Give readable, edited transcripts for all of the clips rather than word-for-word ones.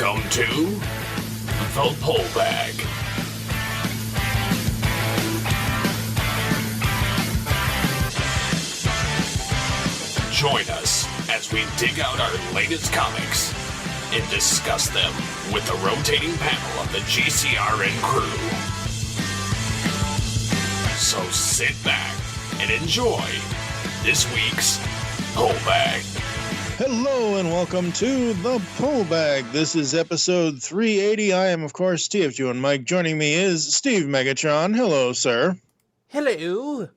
Welcome to The Pull Bag. Join us as we dig out our latest comics and discuss them with the rotating panel of the GCRN crew. So sit back and enjoy this week's Pull Bag. Hello and welcome to The Pull Bag. This is episode 380. I am, of course, TFG1Mike. Joining me is Steve Megatron. Hello, sir. Hello.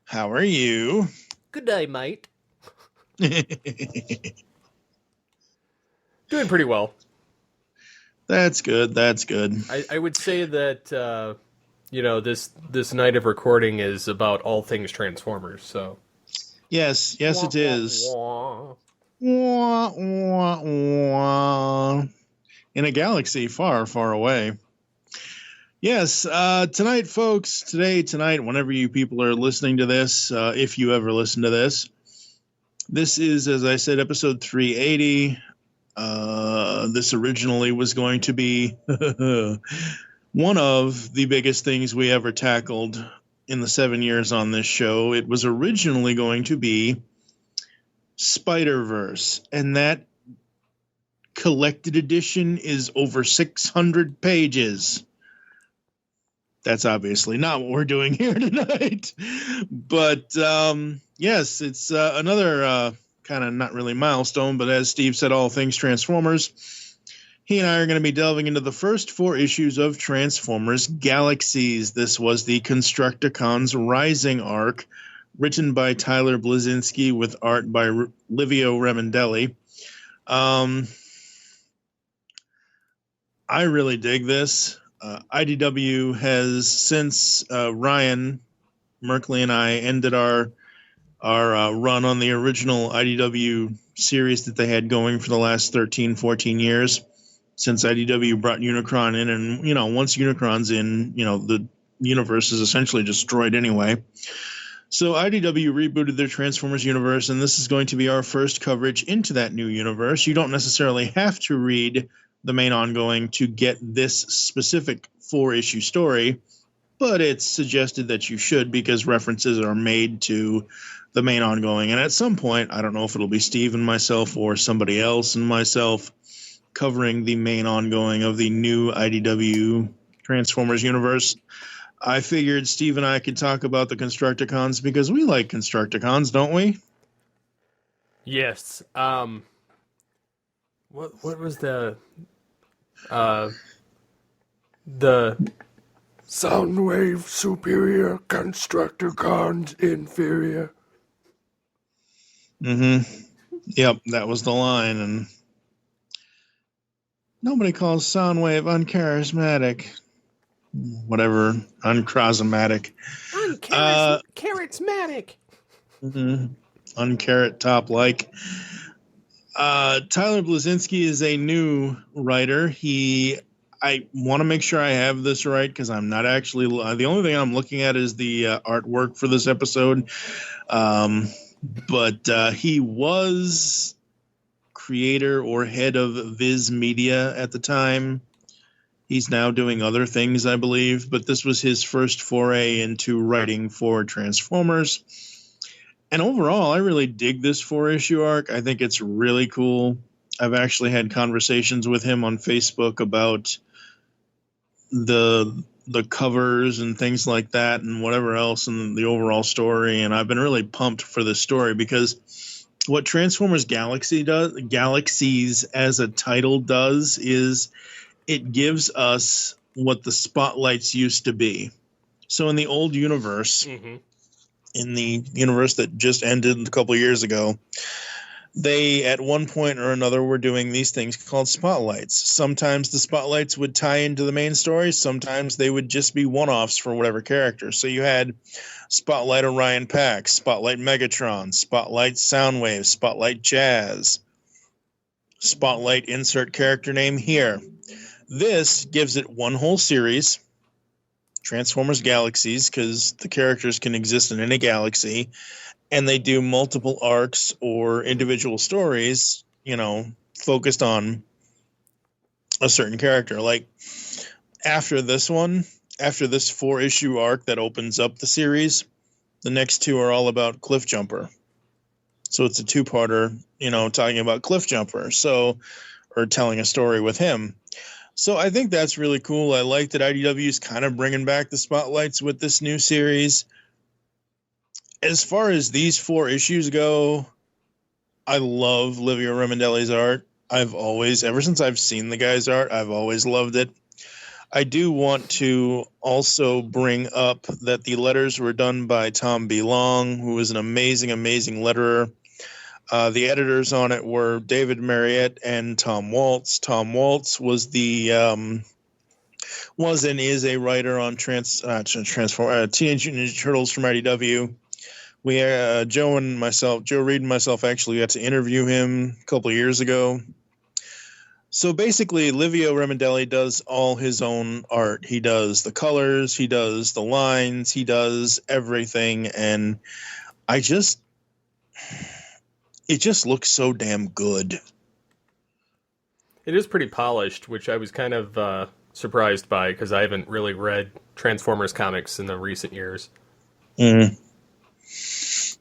How are you? Good day, mate. Doing pretty well. That's good. That's good. I would say that, this night of recording is about all things Transformers, so... Yes, it is. Wah. Wah, wah, wah. In a galaxy far, far away. Yes, tonight, folks, tonight, whenever you people are listening to this, if you ever listen to this, this is, as I said, episode 380. This originally was going to be one of the biggest things we ever tackled in the 7 years on this show. It was originally going to be Spider-Verse, and that collected edition is over 600 pages. That's obviously not what we're doing here tonight. But, yes, it's another kind of not really milestone, but as Steve said, all things Transformers. He and I are going to be delving into the first 4 issues of Transformers Galaxies. This was the Constructicons Rising arc, written by Tyler Blazinski with art by Livio Remendelli. I really dig this. IDW has, since Ryan Merkley and I ended our run on the original IDW series that they had going for the last 13, 14 years, since IDW brought Unicron in, and, once Unicron's in, the universe is essentially destroyed anyway. So IDW rebooted their Transformers universe, and this is going to be our first coverage into that new universe. You don't necessarily have to read the main ongoing to get this specific 4-issue story, but it's suggested that you should because references are made to the main ongoing. And at some point, I don't know if it'll be Steve and myself or somebody else and myself covering the main ongoing of the new IDW Transformers universe, I figured Steve and I could talk about the Constructicons because we like Constructicons, don't we? Yes. What was the Soundwave superior, Constructicons inferior? Mm-hmm. Yep, that was the line, and nobody calls Soundwave uncharismatic. Whatever, unchrosmatic. Charismatic. Mm-hmm. Uncarrot top like. Tyler Blazinski is a new writer. I want to make sure I have this right because I'm not actually the only thing I'm looking at is the artwork for this episode. But he was creator or head of Viz Media at the time. He's now doing other things, I believe, but this was his first foray into writing for Transformers. And overall, I really dig this 4-issue arc. I think it's really cool. I've actually had conversations with him on Facebook about the covers and things like that and whatever else and the overall story. And I've been really pumped for this story because what Transformers Galaxies as a title does is it gives us what the spotlights used to be. So in the old universe, in the universe that just ended a couple of years ago, they at one point or another were doing these things called spotlights. Sometimes the spotlights would tie into the main story. Sometimes they would just be one-offs for whatever character. So you had Spotlight Orion Pax, Spotlight Megatron, Spotlight Soundwave, Spotlight Jazz, Spotlight insert character name here. This gives it one whole series, Transformers Galaxies, because the characters can exist in any galaxy, and they do multiple arcs or individual stories, focused on a certain character. Like after this 4-issue arc that opens up the series, the next 2 are all about Cliffjumper. So it's a 2-parter, talking about Cliffjumper. So, or telling a story with him. So I think that's really cool. I like that IDW is kind of bringing back the spotlights with this new series. As far as these 4 issues go, I love Livio Remendelli's art. Ever since I've seen the guy's art, I've always loved it. I do want to also bring up that the letters were done by Tom B. Long, who is an amazing, amazing letterer. The editors on it were David Marriott and Tom Waltz. Tom Waltz was and is a writer on Teenage Mutant Ninja Turtles from IDW. We Joe Reed and myself actually got to interview him a couple of years ago. So basically, Livio Remendelli does all his own art. He does the colors, he does the lines, he does everything, and it just looks so damn good. It is pretty polished, which I was kind of surprised by because I haven't really read Transformers comics in the recent years. Mm.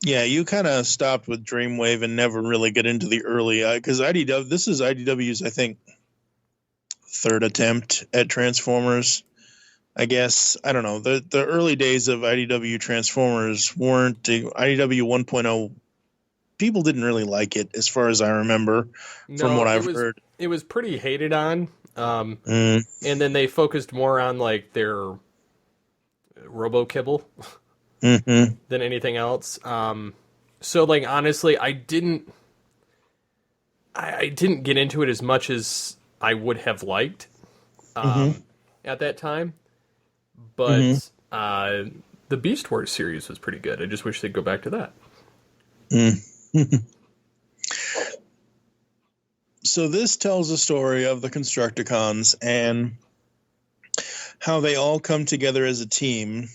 Yeah, you kind of stopped with Dreamwave and never really get into the early, because this is IDW's, I think, 3rd attempt at Transformers. I guess, I don't know, the early days of IDW Transformers weren't IDW 1.0. People didn't really like it, as far as I remember, from what I've heard. It was pretty hated on, and then they focused more on like their Robo-Kibble. Mm-hmm. Than anything else. So like honestly, I didn't get into it as much as I would have liked at that time. But the Beast Wars series was pretty good. I just wish they'd go back to that. So this tells a story of the Constructicons and how they all come together as a team.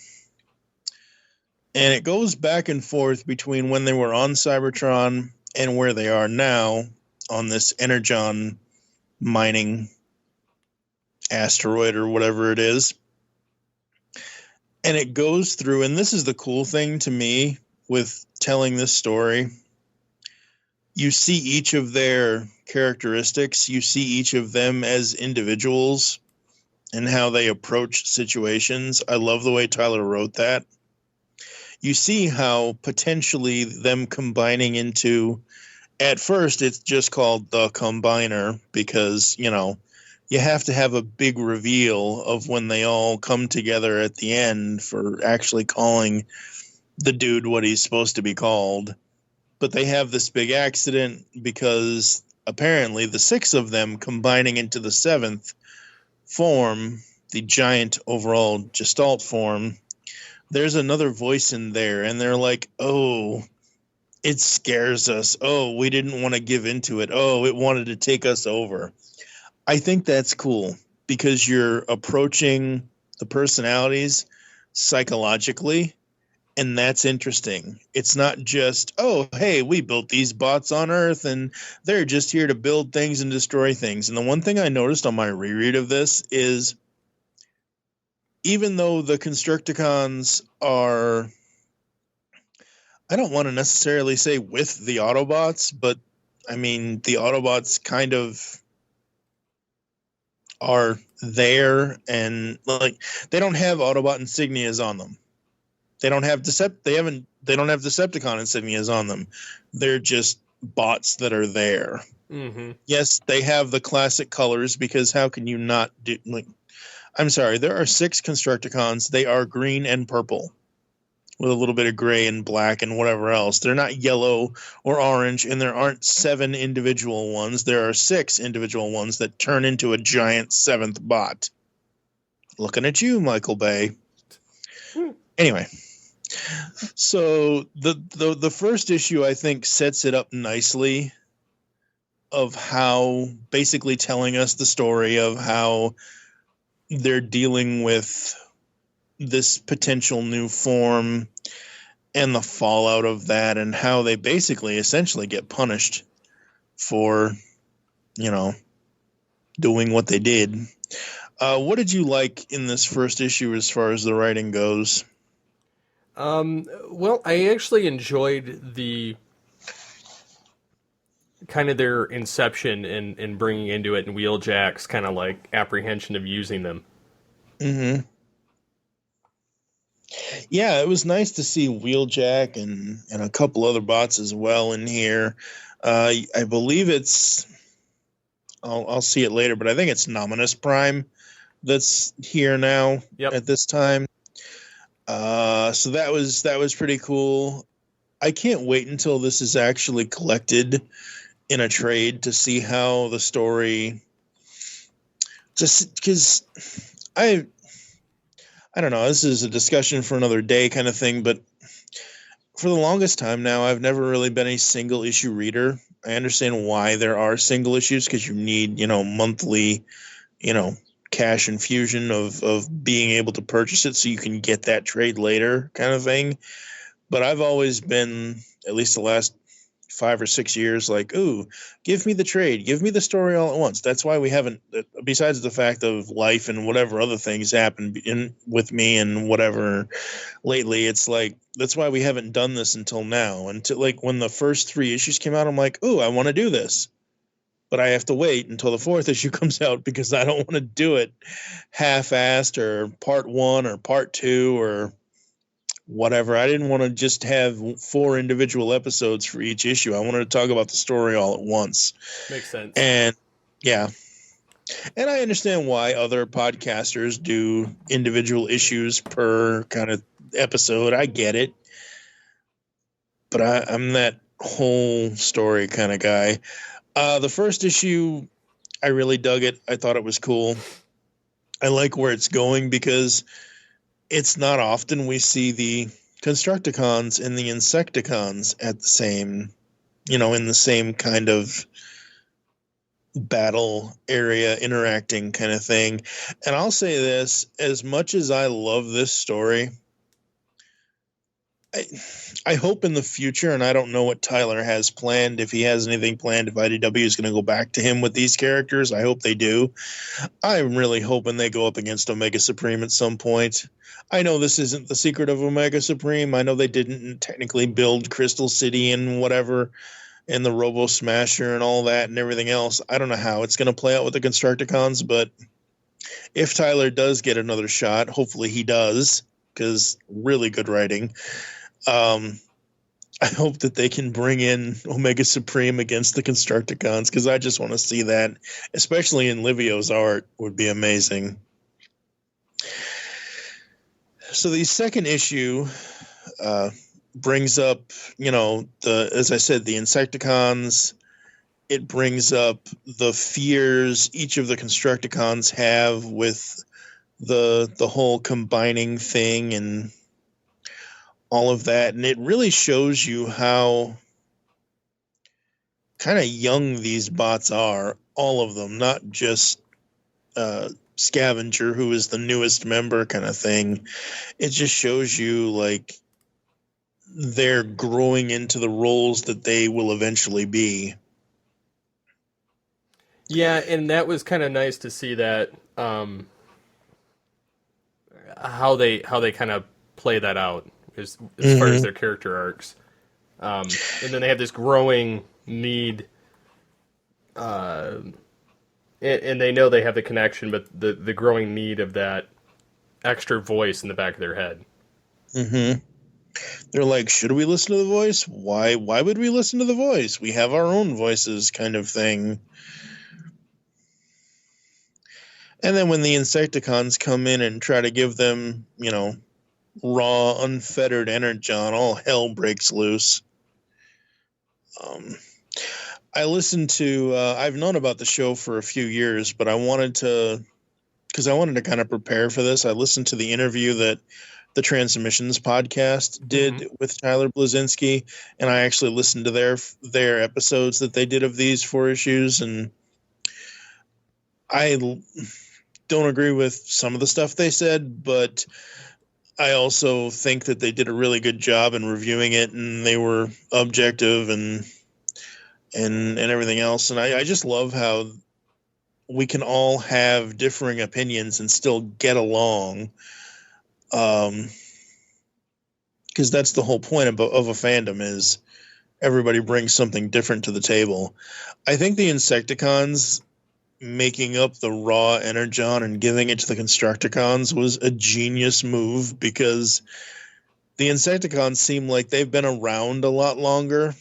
And it goes back and forth between when they were on Cybertron and where they are now on this Energon mining asteroid or whatever it is. And it goes through, and this is the cool thing to me with telling this story. You see each of their characteristics. You see each of them as individuals and how they approach situations. I love the way Tyler wrote that. You see how potentially them combining into, at first it's just called the Combiner because, you have to have a big reveal of when they all come together at the end for actually calling the dude what he's supposed to be called. But they have this big accident because apparently the 6 of them combining into the 7th form, the giant overall Gestalt form, there's another voice in there, and they're like, oh, it scares us. Oh, we didn't want to give into it. Oh, it wanted to take us over. I think that's cool because you're approaching the personalities psychologically, and that's interesting. It's not just, oh, hey, we built these bots on Earth, and they're just here to build things and destroy things. And the one thing I noticed on my reread of this is, even though the Constructicons are, I don't want to necessarily say with the Autobots, but I mean, the Autobots kind of are there, and like they don't have Autobot insignias on them. They don't have Decepticon insignias on them. They're just bots that are there. Mm-hmm. Yes, they have the classic colors because how can you not do like, I'm sorry, there are 6 Constructicons. They are green and purple with a little bit of gray and black and whatever else. They're not yellow or orange, and there aren't 7 individual ones. There are 6 individual ones that turn into a giant 7th bot. Looking at you, Michael Bay. Anyway, so the first issue, I think, sets it up nicely of how, basically telling us the story of how they're dealing with this potential new form and the fallout of that, and how they basically essentially get punished for, doing what they did. What did you like in this first issue as far as the writing goes? Well, I actually enjoyed the kind of their inception and bringing into it, and Wheeljack's kind of like apprehension of using them. Mm-hmm. Yeah, it was nice to see Wheeljack and a couple other bots as well in here. I believe it's... I'll see it later, but I think it's Nominus Prime that's here now at this time. So that was pretty cool. I can't wait until this is actually collected in a trade to see how the story... Just because I don't know, this is a discussion for another day kind of thing, but for the longest time now, I've never really been a single issue reader. I understand why there are single issues, because you need, monthly, cash infusion of being able to purchase it so you can get that trade later kind of thing. But I've always been, at least the last 5 or 6 years, like, ooh, give me the trade, give me the story all at once. That's why we haven't, besides the fact of life and whatever other things happen with me and whatever lately, it's like, that's why we haven't done this until now. Until like when the first 3 issues came out, I'm like, ooh, I want to do this. But I have to wait until the 4th issue comes out because I don't want to do it half-assed or part 1 or part 2 or whatever. I didn't want to just have 4 individual episodes for each issue. I wanted to talk about the story all at once. Makes sense. And yeah. And I understand why other podcasters do individual issues per kind of episode. I get it. But I'm that whole story kind of guy. The first issue, I really dug it. I thought it was cool. I like where it's going because it's not often we see the Constructicons and the Insecticons at the same, in the same kind of battle area interacting kind of thing. And I'll say this, as much as I love this story, I hope in the future, and I don't know what Tyler has planned, if he has anything planned, if IDW is going to go back to him with these characters. I hope they do. I'm really hoping they go up against Omega Supreme at some point. I know this isn't the secret of Omega Supreme. I know they didn't technically build Crystal City and whatever, and the Robo Smasher and all that and everything else. I don't know how it's going to play out with the Constructicons, but if Tyler does get another shot, hopefully he does, because really good writing. I hope that they can bring in Omega Supreme against the Constructicons, because I just want to see that, especially in Livio's art, would be amazing. So the second issue brings up, as I said, the Insecticons. It brings up the fears each of the Constructicons have with the whole combining thing and all of that. And it really shows you how kind of young these bots are, all of them, not just Scavenger, who is the newest member kind of thing. It just shows you like they're growing into the roles that they will eventually be. Yeah, and that was kind of nice to see that how they kind of play that out as far as their character arcs. And then they have this growing need, and they know they have the connection, but the growing need of that extra voice in the back of their head. Mm-hmm. They're like, should we listen to the voice? Why would we listen to the voice? We have our own voices kind of thing. And then when the Insecticons come in and try to give them, raw, unfettered energon, all hell breaks loose. I listened to, I've known about the show for a few years, but I wanted to kind of prepare for this. I listened to the interview that the Transmissions podcast did with Tyler Blazinski, and I actually listened to their episodes that they did of these 4 issues, and I don't agree with some of the stuff they said, but I also think that they did a really good job in reviewing it, and they were objective and everything else. And I just love how we can all have differing opinions and still get along. Because that's the whole point of a fandom, is everybody brings something different to the table. I think the Insecticons making up the raw Energon and giving it to the Constructicons was a genius move, because the Insecticons seem like they've been around a lot longer.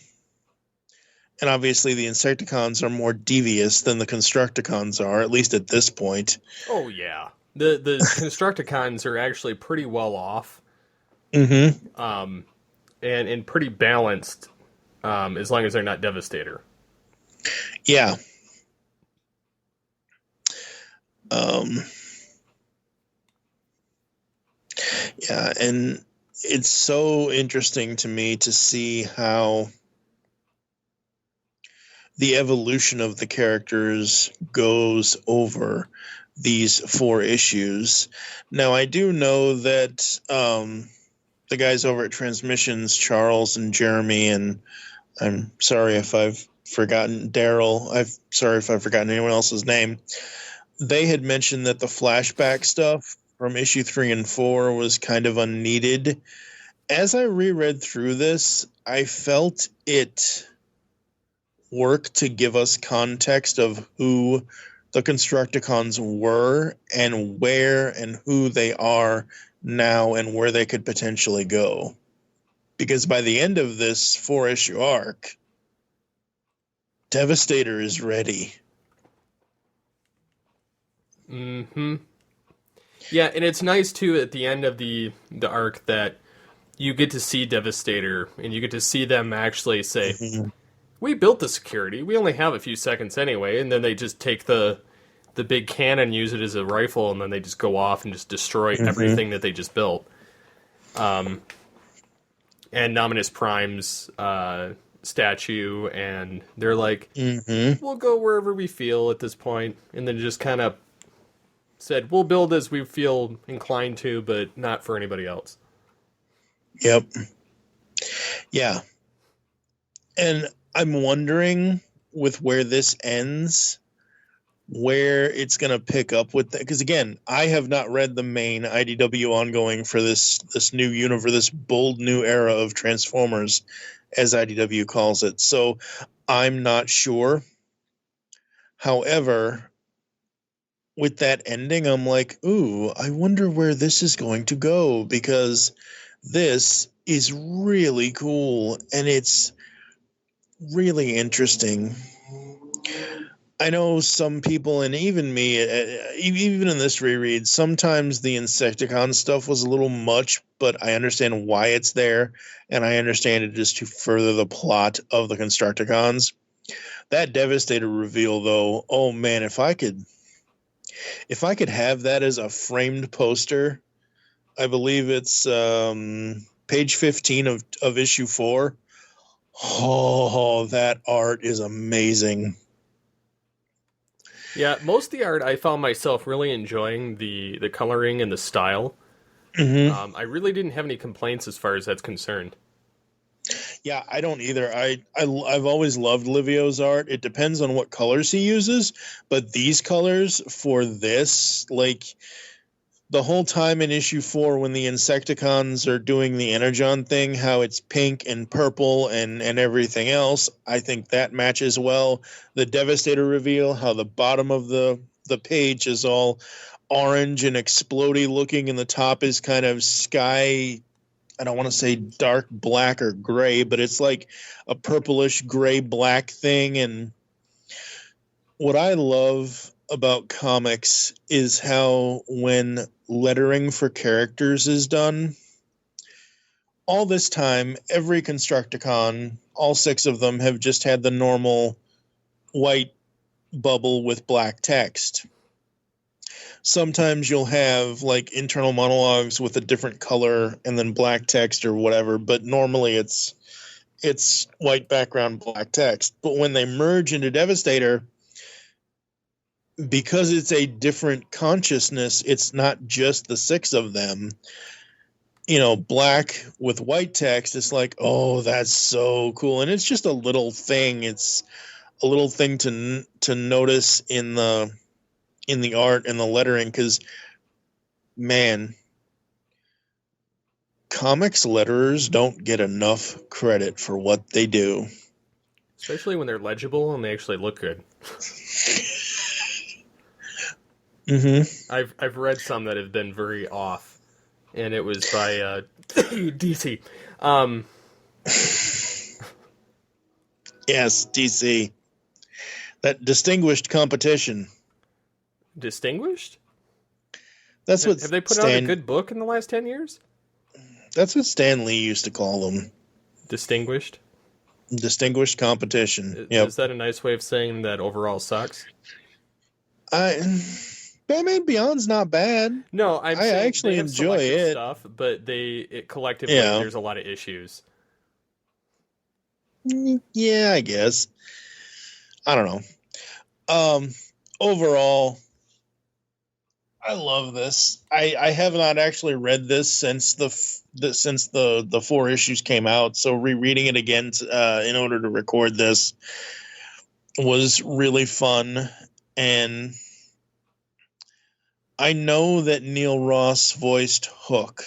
And obviously the Insecticons are more devious than the Constructicons are, at least at this point. Oh, yeah. The Constructicons are actually pretty well off. Mm-hmm. And pretty balanced, as long as they're not Devastator. Yeah. Yeah, and it's so interesting to me to see how the evolution of the characters goes over these 4 issues. Now, I do know that the guys over at Transmissions, Charles and Jeremy, and I'm sorry if I've forgotten Daryl, I'm sorry if I've forgotten anyone else's name, they had mentioned that the flashback stuff from issue 3 and 4 was kind of unneeded. As I reread through this, I felt it worked to give us context of who the Constructicons were and where and who they are now and where they could potentially go. Because by the end of this 4-issue arc, Devastator is ready. Mm-hmm. Yeah, and it's nice, too, at the end of the arc that you get to see Devastator, and you get to see them actually say, we built the security, we only have a few seconds anyway, and then they just take the big cannon, use it as a rifle, and then they just go off and just destroy everything that they just built. And Nominus Prime's statue, and they're like, we'll go wherever we feel at this point, and then just kind of said, we'll build as we feel inclined to, but not for anybody else. Yep. Yeah. And I'm wondering, with where this ends, where it's going to pick up with that. Because again, I have not read the main IDW ongoing for this new universe, this bold new era of Transformers, as IDW calls it. So I'm not sure. However, with that ending, I'm like, ooh, I wonder where this is going to go, because this is really cool and it's really interesting. I know some people, and even me, even in this reread, sometimes the Insecticon stuff was a little much, but I understand why it's there, and I understand it is to further the plot of the Constructicons. That Devastator reveal, though, oh man, if I could have that as a framed poster, I believe it's page 15 of issue 4. Oh, that art is amazing. Yeah, most of the art I found myself really enjoying the coloring and the style. I really didn't have any complaints as far as that's concerned. Yeah, I don't either. I've always loved Livio's art. It depends on what colors he uses, but these colors for this, like the whole time in issue 4 when the Insecticons are doing the Energon thing, how it's pink and purple and everything else, I think that matches well. The Devastator reveal, how the bottom of the page is all orange and explodey looking, and the top is kind of sky, I don't want to say dark black or gray, but it's like a purplish gray black thing. And what I love about comics is how when lettering for characters is done, all this time, every Constructicon, all 6 of them, have just had the normal white bubble with black text. Sometimes you'll have like internal monologues with a different color and then black text or whatever, but normally it's white background, black text. But when they merge into Devastator, because it's a different consciousness, it's not just the 6 of them. You know, black with white text, it's like, oh, that's so cool. And it's just a little thing. It's a little thing to notice in the in the art and the lettering, because, man, comics letterers don't get enough credit for what they do. Especially when they're legible and they actually look good. Mm-hmm. I've read some that have been very off, and it was by DC. Yes, DC. That distinguished competition. Distinguished? That's what Have they put out a good book in the last 10 years? That's what Stan Lee used to call them. Distinguished? Distinguished competition. Yep. Is that a nice way of saying that overall sucks? Batman Beyond's not bad. No, I actually enjoy it. Stuff, but collectively there's a lot of issues. Yeah, I guess. I don't know. Overall, I love this. I have not actually read this since the 4 issues came out. So rereading it again in order to record this was really fun. And I know that Neil Ross voiced Hook.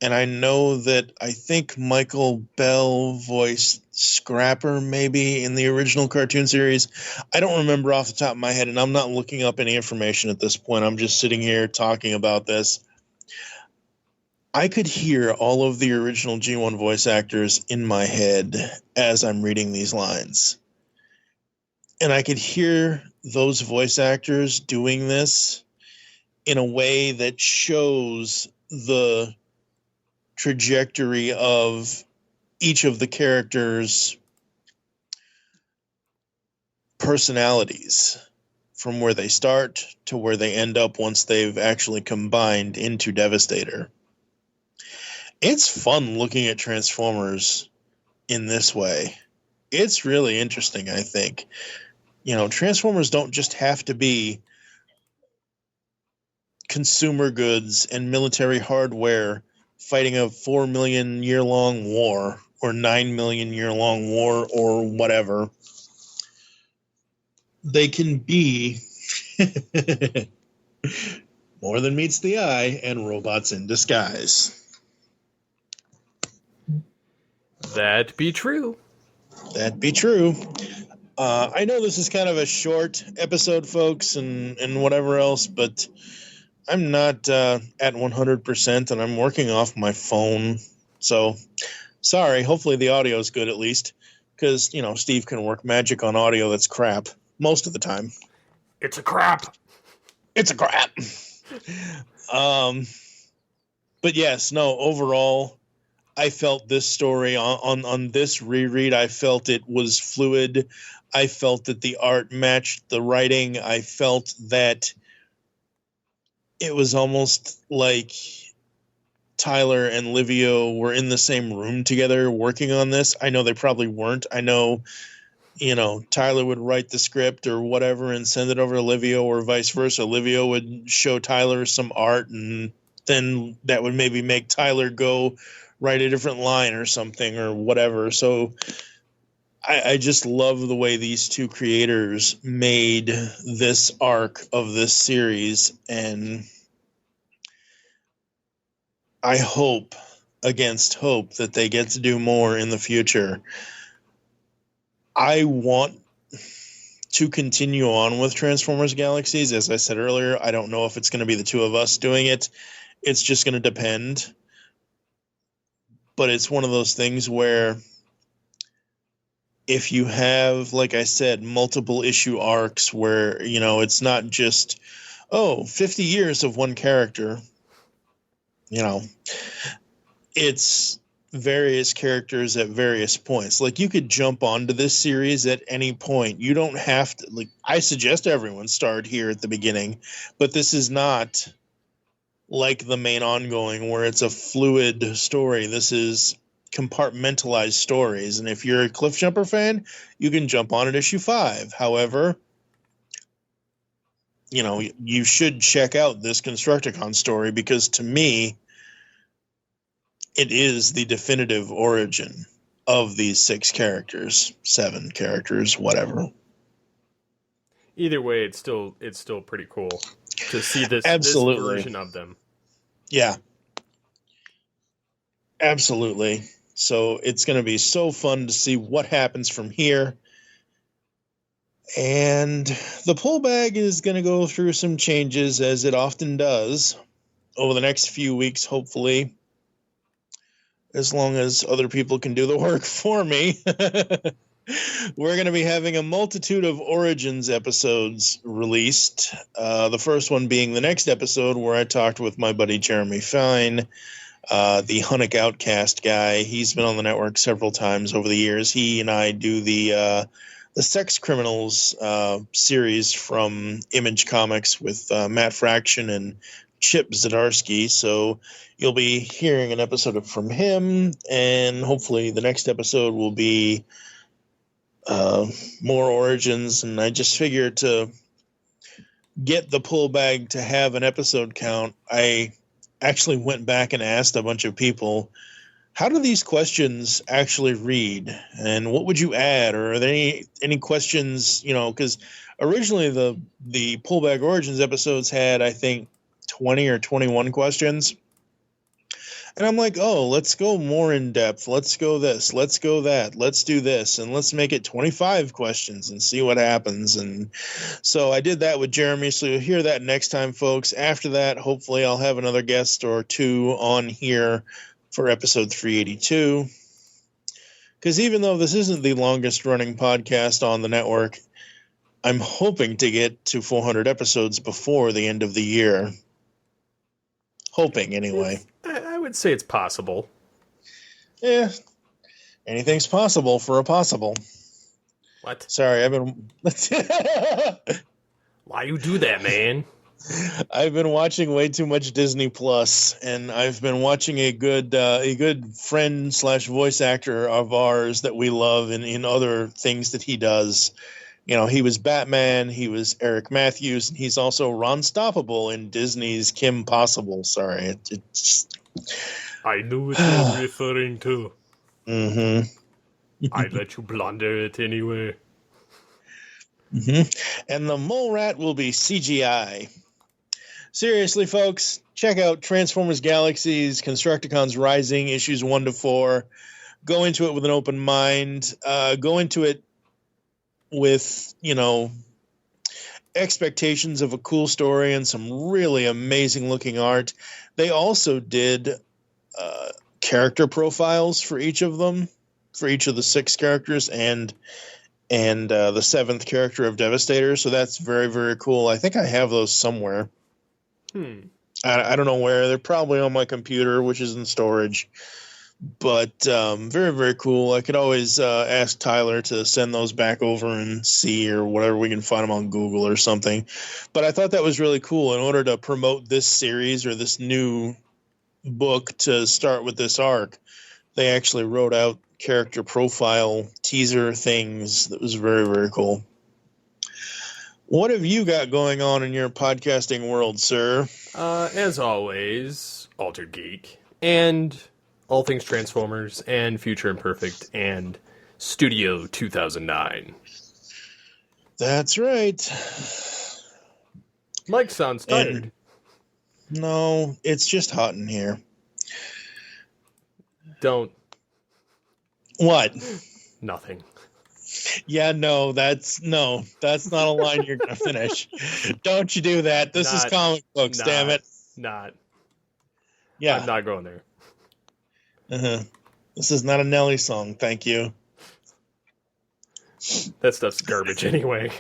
And I know that I think Michael Bell voiced Scrapper maybe in the original cartoon series. I don't remember off the top of my head, and I'm not looking up any information at this point. I'm just sitting here talking about this. I could hear all of the original G1 voice actors in my head as I'm reading these lines. And I could hear those voice actors doing this in a way that shows the trajectory of each of the characters' personalities from where they start to where they end up once they've actually combined into Devastator. It's fun looking at Transformers in this way. It's really interesting, I think. You know, Transformers don't just have to be consumer goods and military hardware fighting a 4 million year long war or 9 million year long war or whatever. They can be more than meets the eye and robots in disguise. That be true. That be true. I know this is kind of a short episode, folks, and whatever else, but I'm not at 100%, and I'm working off my phone. So, sorry. Hopefully the audio is good at least, because, you know, Steve can work magic on audio that's crap most of the time. It's a crap. It's a crap. But yes, no, overall, I felt this story on this reread, I felt it was fluid. I felt that the art matched the writing. I felt that it was almost like Tyler and Livio were in the same room together working on this. I know they probably weren't. I know, you know, Tyler would write the script or whatever and send it over to Livio, or vice versa. Livio would show Tyler some art, and then that would maybe make Tyler go write a different line or something or whatever. So I just love the way these two creators made this arc of this series, and I hope against hope that they get to do more in the future. I want to continue on with Transformers Galaxies. As I said earlier, I don't know if it's going to be the two of us doing it. It's just going to depend. But it's one of those things where if you have, like I said, multiple issue arcs where, you know, it's not just, 50 years of one character. You know, it's various characters at various points. Like, you could jump onto this series at any point. You don't have to, like, I suggest everyone start here at the beginning, but this is not like the main ongoing where it's a fluid story. This is compartmentalized stories, and if you're a Cliffjumper fan, you can jump on at issue 5. However, you know, you should check out this Constructicon story, because to me, it is the definitive origin of these 6 characters, 7 characters, whatever. either way, it's still pretty cool to see this version of them. Yeah. Absolutely. So it's going to be so fun to see what happens from here. And the pull bag is going to go through some changes, as it often does, over the next few weeks, hopefully, as long as other people can do the work for me. We're going to be having a multitude of Origins episodes released. The first one being the next episode, where I talked with my buddy Jeremy Fine, the Hunnick Outcast guy. He's been on the network several times over the years. He and I do the Sex Criminals series from Image Comics with Matt Fraction and Chip Zdarsky. So you'll be hearing an episode from him, and hopefully the next episode will be more Origins. And I just figured to get the pull bag to have an episode count, I actually went back and asked a bunch of people, how do these questions actually read, and what would you add? Or are there any questions, because originally the pull bag Origins episodes had, I think, 20 or 21 questions. And I'm like, oh, let's go more in depth. Let's go this. Let's go that. Let's do this. And let's make it 25 questions and see what happens. And so I did that with Jeremy. So you'll hear that next time, folks. After that, hopefully I'll have another guest or two on here for episode 382. Because even though this isn't the longest running podcast on the network, I'm hoping to get to 400 episodes before the end of the year. Hoping, anyway. I would say it's possible. Yeah. Anything's possible for a possible. What? Sorry, I've been... Why you do that, man? I've been watching way too much Disney Plus, and I've been watching a good friend / voice actor of ours that we love in other things that he does. He was Batman, he was Eric Matthews, and he's also Ron Stoppable in Disney's Kim Possible. Sorry, it's... I knew what you were referring to. Mm-hmm. I let you blunder it anyway. Mm-hmm. And the mole rat will be CGI. Seriously, folks, check out Transformers Galaxies, Constructicons Rising, issues 1 to 4. Go into it with an open mind. Go into it with, expectations of a cool story and some really amazing looking art. They also did character profiles for each of them, for each of the 6 characters, and the 7th character of Devastator. So that's very, very cool. I think I have those somewhere. I don't know where. They're probably on my computer, which is in storage. But very, very cool. I could always ask Tyler to send those back over and see, or whatever. We can find them on Google or something. But I thought that was really cool. In order to promote this series or this new book to start with this arc, they actually wrote out character profile teaser things. That was very, very cool. What have you got going on in your podcasting world, sir? As always, Altered Geek, and all things Transformers, and Future Imperfect, and Studio 2009. That's right. Mike sounds tired. No, it's just hot in here. Don't. What? Nothing. Yeah, no, that's not a line you're going to finish. Don't you do that. This is comic books, damn it. Yeah. I'm not going there. Uh-huh. This is not a Nelly song, thank you. That stuff's garbage anyway.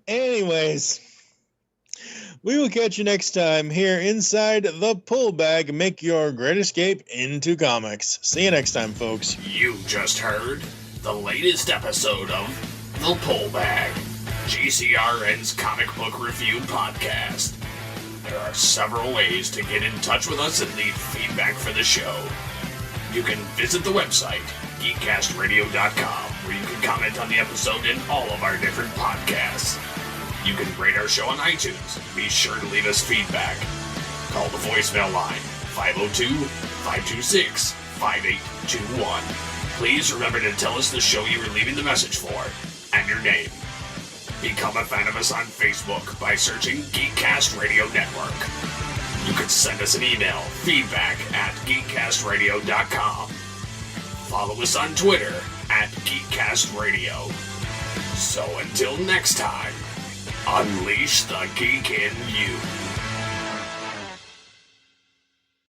Anyways, we will catch you next time here inside the Pull Bag. Make your great escape into comics. See you next time, folks. You just heard the latest episode of The Pull Bag, GCRN's comic book review podcast. There are several ways to get in touch with us and leave feedback for the show. You can visit the website, geekcastradio.com, where you can comment on the episode and all of our different podcasts. You can rate our show on iTunes. Be sure to leave us feedback. Call the voicemail line, 502-526-5821. Please remember to tell us the show you were leaving the message for and your name. Become a fan of us on Facebook by searching Geekcast Radio Network. You can send us an email, feedback@geekcastradio.com. Follow us on Twitter @GeekCastRadio. So until next time, unleash the geek in you.